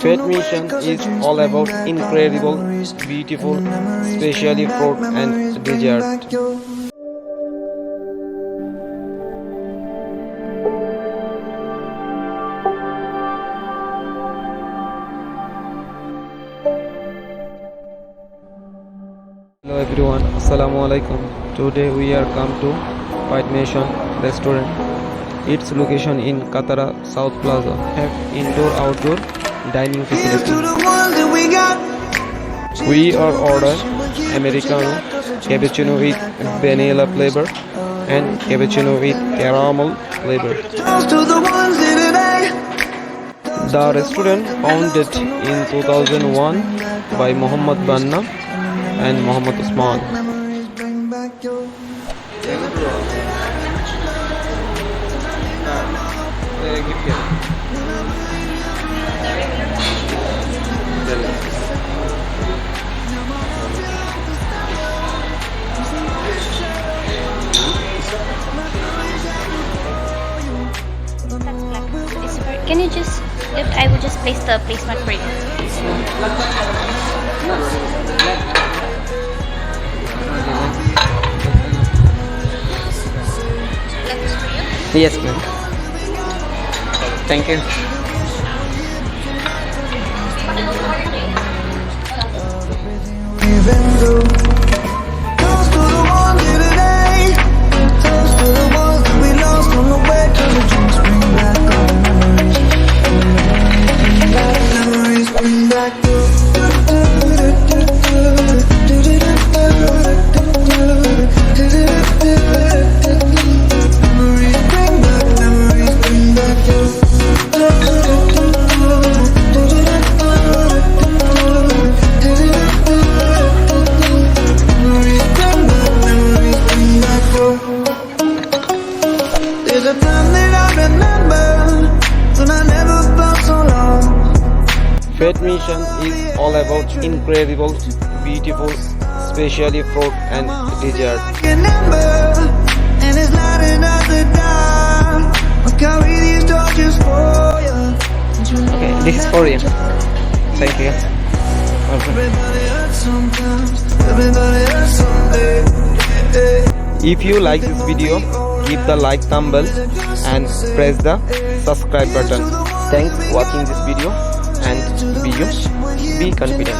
Fait Mission is all about incredible, beautiful, specially fruit and dessert. Hello everyone, Assalamu alaikum. Today we are come to Fait Masion restaurant. Its location in Katara South Plaza have indoor-outdoor dining facility. We are ordered Americano, cappuccino with vanilla flavor and cappuccino with caramel flavor. The restaurant founded in 2001 by Muhammad Banna and Muhammad Usman. Can you just, if I would just place the placement for you. Yes, ma'am. Thank you. Fait Mission is all about incredible, beautiful, specially fruit and dessert. Okay, this is for you. Thank you. If you like this video, give the like thumb bell and press the subscribe button. Thanks for watching this video and be you, be confident.